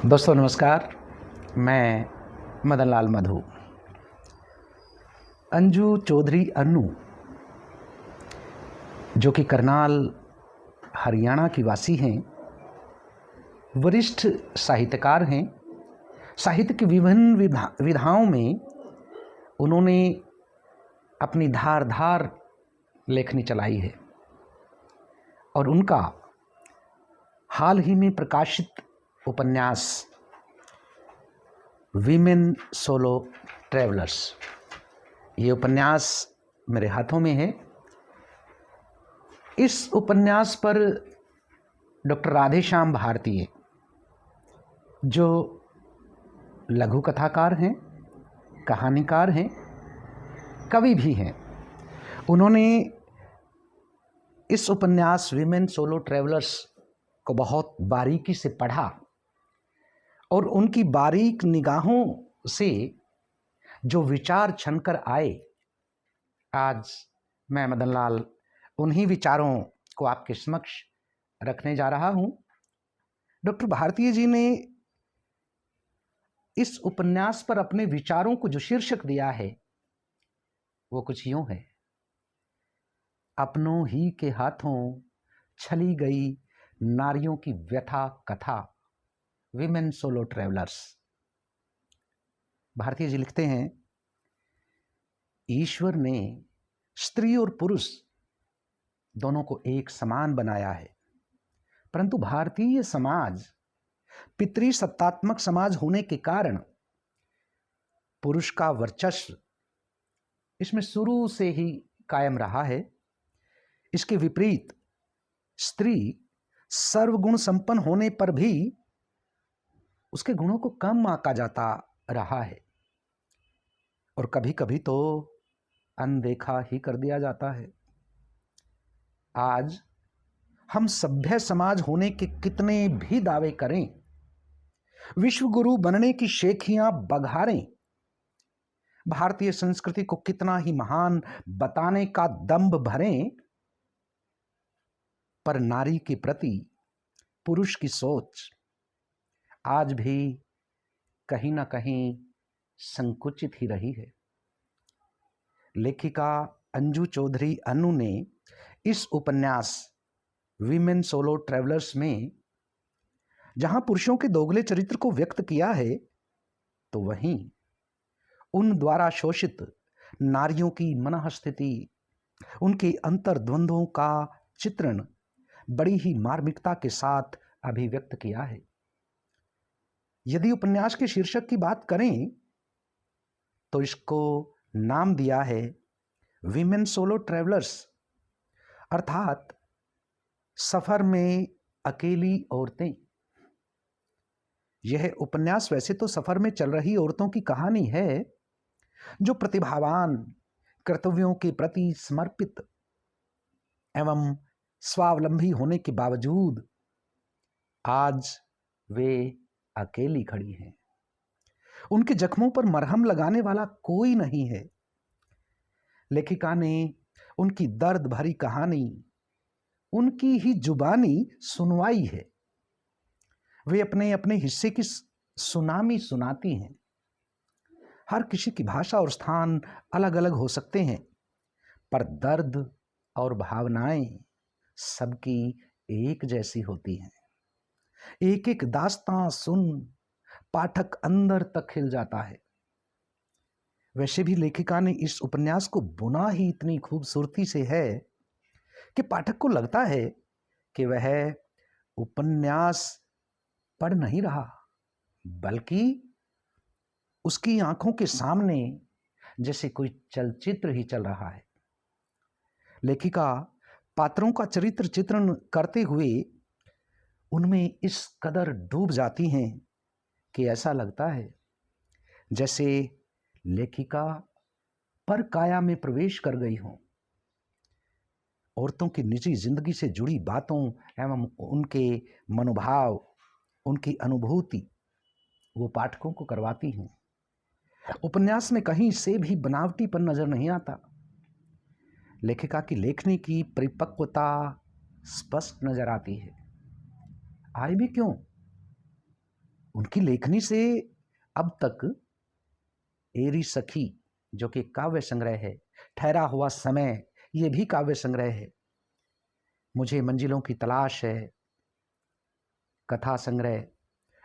दोस्तों नमस्कार। मैं मदन लाल मधु। अंजू चौधरी अन्नू जो कि करनाल हरियाणा की वासी हैं, वरिष्ठ साहित्यकार हैं। साहित्य की विभिन्न विधाओं में उन्होंने अपनी धारदार लेखनी चलाई है और उनका हाल ही में प्रकाशित उपन्यास वीमेन सोलो ट्रैवलर्स, ये उपन्यास मेरे हाथों में है। इस उपन्यास पर डॉक्टर राधेश्याम भारती जो लघु कथाकार हैं, कहानीकार हैं, कवि भी हैं, उन्होंने इस उपन्यास वीमेन सोलो ट्रैवलर्स को बहुत बारीकी से पढ़ा और उनकी बारीक निगाहों से जो विचार छनकर आए, आज मैं मदन लाल उन्हीं विचारों को आपके समक्ष रखने जा रहा हूं। डॉक्टर भारती जी ने इस उपन्यास पर अपने विचारों को जो शीर्षक दिया है वो कुछ यूं है: अपनों ही के हाथों छली गई नारियों की व्यथा कथा, विमेन सोलो ट्रैवलर्स। भारती जी लिखते हैं, ईश्वर ने स्त्री और पुरुष दोनों को एक समान बनाया है, परंतु भारतीय समाज पितृसत्तात्मक समाज होने के कारण पुरुष का वर्चस्व इसमें शुरू से ही कायम रहा है। इसके विपरीत स्त्री सर्वगुण संपन्न होने पर भी उसके गुणों को कम आंका जाता रहा है और कभी कभी तो अनदेखा ही कर दिया जाता है। आज हम सभ्य समाज होने के कितने भी दावे करें, विश्व गुरु बनने की शेखियां बघारें, भारतीय संस्कृति को कितना ही महान बताने का दंभ भरें, पर नारी के प्रति पुरुष की सोच आज भी कहीं ना कहीं संकुचित ही रही है। लेखिका अंजू चौधरी अन्नू ने इस उपन्यास वीमेन सोलो ट्रैवलर्स में जहां पुरुषों के दोगले चरित्र को व्यक्त किया है, तो वहीं उन द्वारा शोषित नारियों की मनःस्थिति, उनके अंतर्द्वंद्वों का चित्रण बड़ी ही मार्मिकता के साथ अभिव्यक्त किया है। यदि उपन्यास के शीर्षक की बात करें तो इसको नाम दिया है वीमेन सोलो ट्रैवलर्स, अर्थात सफर में अकेली औरतें। यह उपन्यास वैसे तो सफर में चल रही औरतों की कहानी है जो प्रतिभावान, कर्तव्यों के प्रति समर्पित एवं स्वावलंबी होने के बावजूद आज वे अकेली खड़ी हैं। उनके जख्मों पर मरहम लगाने वाला कोई नहीं है। लेखिका ने उनकी दर्द भरी कहानी उनकी ही जुबानी सुनवाई है। वे अपने अपने हिस्से की सुनामी सुनाती हैं। हर किसी की भाषा और स्थान अलग अलग हो सकते हैं, पर दर्द और भावनाएं सबकी एक जैसी होती हैं। एक एक दास्तां सुन पाठक अंदर तक खिल जाता है। वैसे भी लेखिका ने इस उपन्यास को बुना ही इतनी खूबसूरती से है कि पाठक को लगता है कि वह उपन्यास पढ़ नहीं रहा, बल्कि उसकी आंखों के सामने जैसे कोई चलचित्र ही चल रहा है। लेखिका पात्रों का चरित्र चित्रण करते हुए उनमें इस कदर डूब जाती हैं कि ऐसा लगता है जैसे लेखिका पर काया में प्रवेश कर गई हों। औरतों की निजी जिंदगी से जुड़ी बातों एवं उनके मनोभाव, उनकी अनुभूति वो पाठकों को करवाती हैं। उपन्यास में कहीं से भी बनावटीपन नजर नहीं आता। लेखिका की लेखनी की परिपक्वता स्पष्ट नजर आती है। आई भी क्यों? उनकी लेखनी से अब तक एरी सखी, जो कि काव्य संग्रह है, ठहरा हुआ समय, ये भी काव्य संग्रह है, मुझे मंजिलों की तलाश है, कथा संग्रह,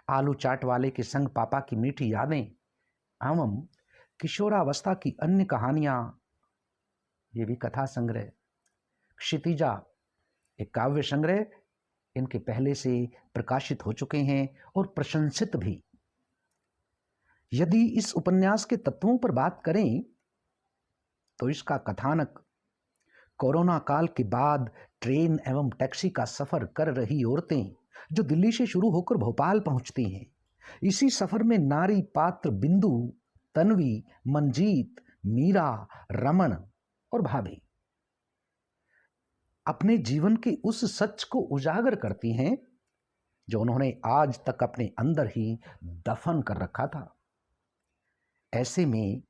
आलू चाट वाले के संग पापा की मीठी यादें एवं किशोरावस्था की अन्य कहानियां, ये भी कथा संग्रह, क्षितिजा एक काव्य संग्रह, इनके पहले से प्रकाशित हो चुके हैं और प्रशंसित भी। यदि इस उपन्यास के तत्वों पर बात करें तो इसका कथानक कोरोना काल के बाद ट्रेन एवं टैक्सी का सफर कर रही औरतें जो दिल्ली से शुरू होकर भोपाल पहुंचती हैं, इसी सफर में नारी पात्र बिंदु, तन्वी, मंजीत, मीरा, रमन और भाभी अपने जीवन के उस सच को उजागर करती हैं जो उन्होंने आज तक अपने अंदर ही दफन कर रखा था। ऐसे में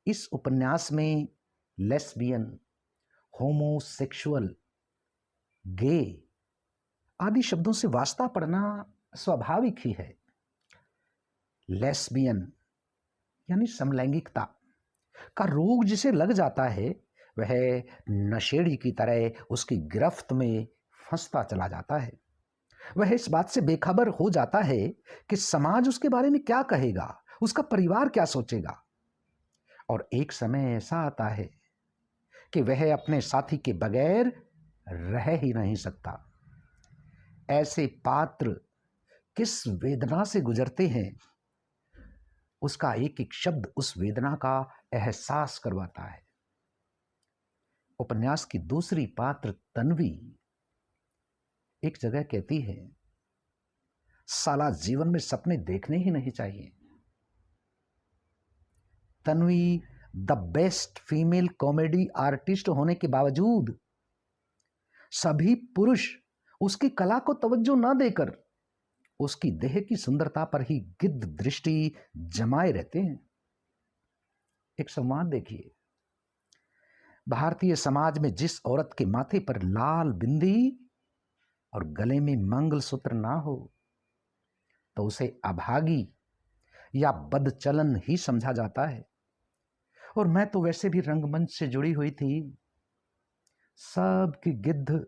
इस उपन्यास में लेस्बियन, होमोसेक्सुअल, गे आदि शब्दों से वास्ता पड़ना स्वाभाविक ही है। लेस्बियन यानी समलैंगिकता का रोग जिसे लग जाता है, वह नशेड़ी की तरह उसकी गिरफ्त में फंसता चला जाता है। वह इस बात से बेखबर हो जाता है कि समाज उसके बारे में क्या कहेगा, उसका परिवार क्या सोचेगा। और एक समय ऐसा आता है कि वह अपने साथी के बगैर रह ही नहीं सकता। ऐसे पात्र किस वेदना से गुजरते हैं, उसका एक एक शब्द उस वेदना का एहसास करवाता है। उपन्यास की दूसरी पात्र तन्वी एक जगह कहती है, साला जीवन में सपने देखने ही नहीं चाहिए। Tanvi the best female comedy artist होने के बावजूद सभी पुरुष उसकी कला को तवज्जो न देकर उसकी देह की सुंदरता पर ही गिद्ध दृष्टि जमाए रहते हैं। एक संवाद देखिए, भारतीय समाज में जिस औरत के माथे पर लाल बिंदी और गले में मंगलसूत्र ना हो तो उसे अभागी या बदचलन ही समझा जाता है। और मैं तो वैसे भी रंगमंच से जुड़ी हुई थी, सबकी गिद्ध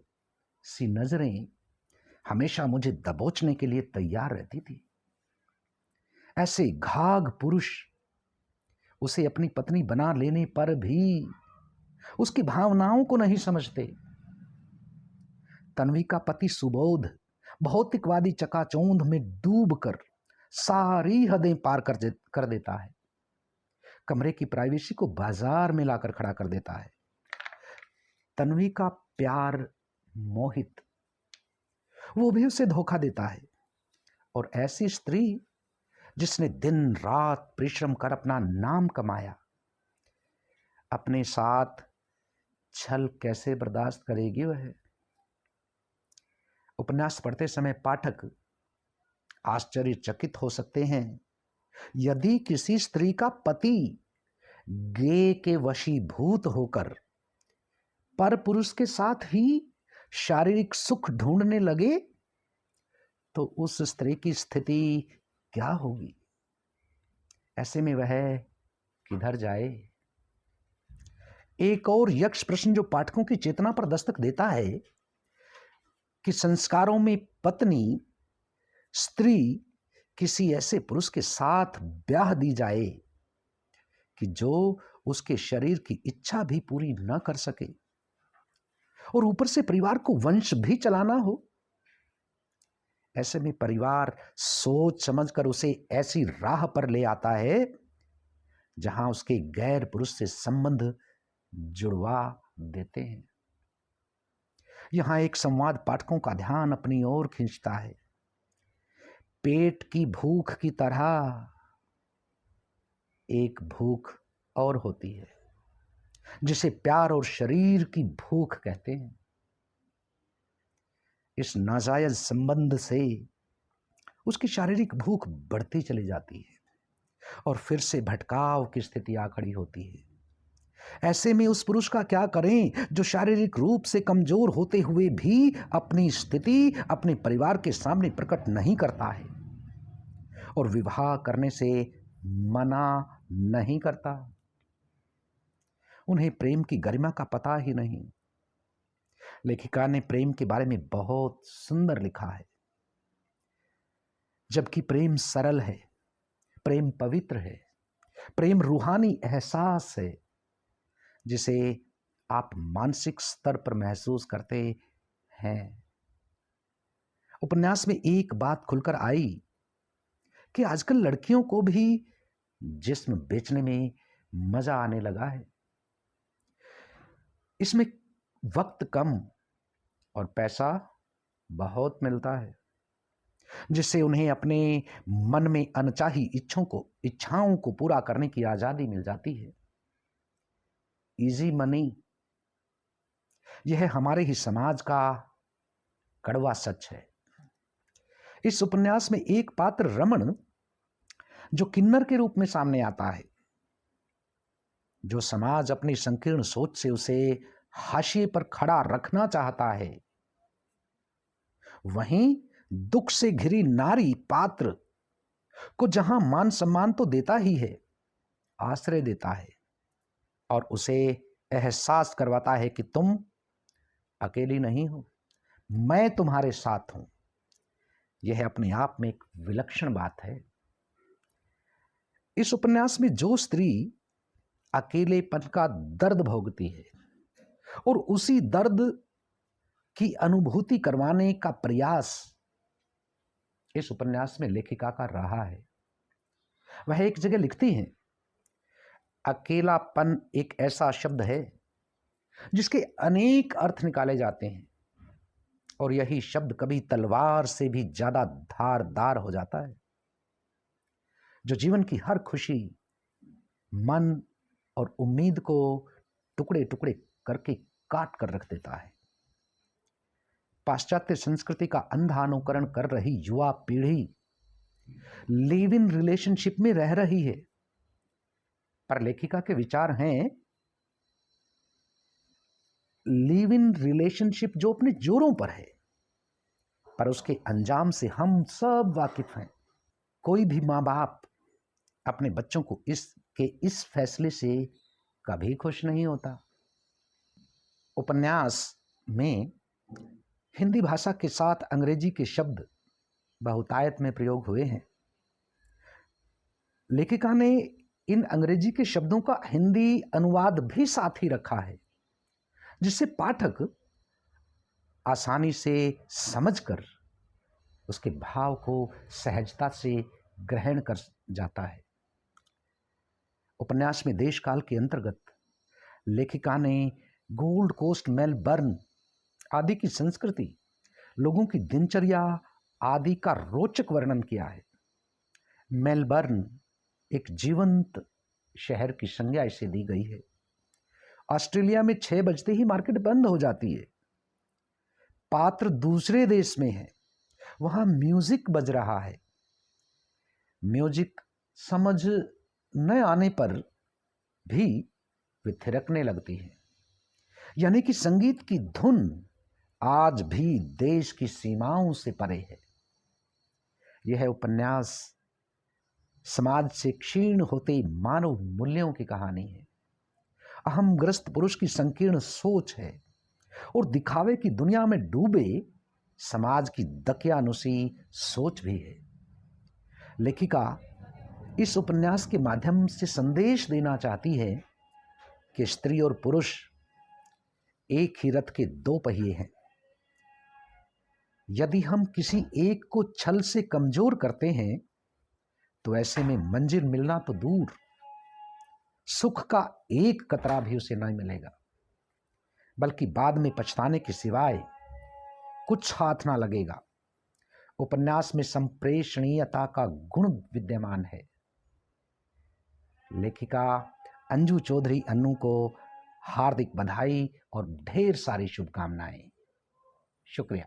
सी नजरें हमेशा मुझे दबोचने के लिए तैयार रहती थी। ऐसे घाघ पुरुष उसे अपनी पत्नी बना लेने पर भी उसकी भावनाओं को नहीं समझते। तन्वी का पति सुबोध भौतिकवादी चकाचौंध में डूबकर सारी हदें पार कर देता है, कमरे की प्राइवेसी को बाजार में लाकर खड़ा कर देता है। तन्वी का प्यार मोहित, वो भी उसे धोखा देता है। और ऐसी स्त्री जिसने दिन रात परिश्रम कर अपना नाम कमाया, अपने साथ छल कैसे बर्दाश्त करेगी वह। उपन्यास पढ़ते समय पाठक आश्चर्यचकित हो सकते हैं, यदि किसी स्त्री का पति गे के वशीभूत होकर पर पुरुष के साथ ही शारीरिक सुख ढूंढने लगे तो उस स्त्री की स्थिति क्या होगी। ऐसे में वह किधर जाए। एक और यक्ष प्रश्न जो पाठकों की चेतना पर दस्तक देता है कि संस्कारों में पत्नी स्त्री किसी ऐसे पुरुष के साथ ब्याह दी जाए कि जो उसके शरीर की इच्छा भी पूरी न कर सके और ऊपर से परिवार को वंश भी चलाना हो। ऐसे में परिवार सोच समझकर उसे ऐसी राह पर ले आता है जहां उसके गैर पुरुष से संबंध जुड़वा देते हैं। यहां एक संवाद पाठकों का ध्यान अपनी ओर खींचता है। पेट की भूख की तरह एक भूख और होती है जिसे प्यार और शरीर की भूख कहते हैं। इस नाजायज संबंध से उसकी शारीरिक भूख बढ़ती चली जाती है और फिर से भटकाव की स्थिति आ खड़ी होती है। ऐसे में उस पुरुष का क्या करें जो शारीरिक रूप से कमजोर होते हुए भी अपनी स्थिति अपने परिवार के सामने प्रकट नहीं करता है और विवाह करने से मना नहीं करता। उन्हें प्रेम की गरिमा का पता ही नहीं। लेखिका ने प्रेम के बारे में बहुत सुंदर लिखा है। जबकि प्रेम सरल है, प्रेम पवित्र है, प्रेम रूहानी एहसास है जिसे आप मानसिक स्तर पर महसूस करते हैं। उपन्यास में एक बात खुलकर आई कि आजकल लड़कियों को भी जिस्म बेचने में मजा आने लगा है। इसमें वक्त कम और पैसा बहुत मिलता है, जिससे उन्हें अपने मन में अनचाही इच्छाओं को पूरा करने की आजादी मिल जाती है। इजी मनी, यह हमारे ही समाज का कड़वा सच है। इस उपन्यास में एक पात्र रमन, जो किन्नर के रूप में सामने आता है, जो समाज अपनी संकीर्ण सोच से उसे हाशिए पर खड़ा रखना चाहता है, वहीं दुख से घिरी नारी पात्र को जहां मान सम्मान तो देता ही है, आश्रय देता है और उसे एहसास करवाता है कि तुम अकेली नहीं हो, मैं तुम्हारे साथ हूं। यह अपने आप में एक विलक्षण बात है। इस उपन्यास में जो स्त्री अकेलेपन का दर्द भोगती है और उसी दर्द की अनुभूति करवाने का प्रयास इस उपन्यास में लेखिका का रहा है। वह एक जगह लिखती हैं, अकेलापन एक ऐसा शब्द है जिसके अनेक अर्थ निकाले जाते हैं और यही शब्द कभी तलवार से भी ज्यादा धारदार हो जाता है, जो जीवन की हर खुशी, मन और उम्मीद को टुकड़े टुकड़े करके काट कर रख देता है। पाश्चात्य संस्कृति का अंधा अनुकरण कर रही युवा पीढ़ी लिव इन रिलेशनशिप में रह रही है, पर लेखिका के विचार हैं लिव इन रिलेशनशिप जो अपने जोरों पर है, पर उसके अंजाम से हम सब वाकिफ हैं। कोई भी माँ बाप अपने बच्चों को इस फैसले से कभी खुश नहीं होता। उपन्यास में हिंदी भाषा के साथ अंग्रेजी के शब्द बहुतायत में प्रयोग हुए हैं। लेखिका ने इन अंग्रेजी के शब्दों का हिंदी अनुवाद भी साथ ही रखा है, जिससे पाठक आसानी से समझकर उसके भाव को सहजता से ग्रहण कर जाता है। उपन्यास में देश काल के अंतर्गत लेखिका ने गोल्ड कोस्ट, मेलबर्न आदि की संस्कृति, लोगों की दिनचर्या आदि का रोचक वर्णन किया है। मेलबर्न एक जीवंत शहर की संज्ञा इसे दी गई है। ऑस्ट्रेलिया में 6 बजते ही मार्केट बंद हो जाती है। पात्र दूसरे देश में है, वहां म्यूजिक बज रहा है। म्यूजिक समझ न आने पर भी वे थिरकने लगती है, यानी कि संगीत की धुन आज भी देश की सीमाओं से परे है। यह उपन्यास समाज से क्षीण होते मानव मूल्यों की कहानी है। अहमग्रस्त पुरुष की संकीर्ण सोच है और दिखावे की दुनिया में डूबे समाज की दकियानुसी सोच भी है। लेखिका इस उपन्यास के माध्यम से संदेश देना चाहती है कि स्त्री और पुरुष एक ही रथ के 2 पहिए हैं। यदि हम किसी एक को छल से कमजोर करते हैं तो ऐसे में मंजिल मिलना तो दूर, सुख का एक कतरा भी उसे नहीं मिलेगा, बल्कि बाद में पछताने के सिवाय कुछ हाथ ना लगेगा। उपन्यास में संप्रेषणीयता का गुण विद्यमान है। लेखिका अंजू चौधरी अन्नू को हार्दिक बधाई और ढेर सारी शुभकामनाएं। शुक्रिया।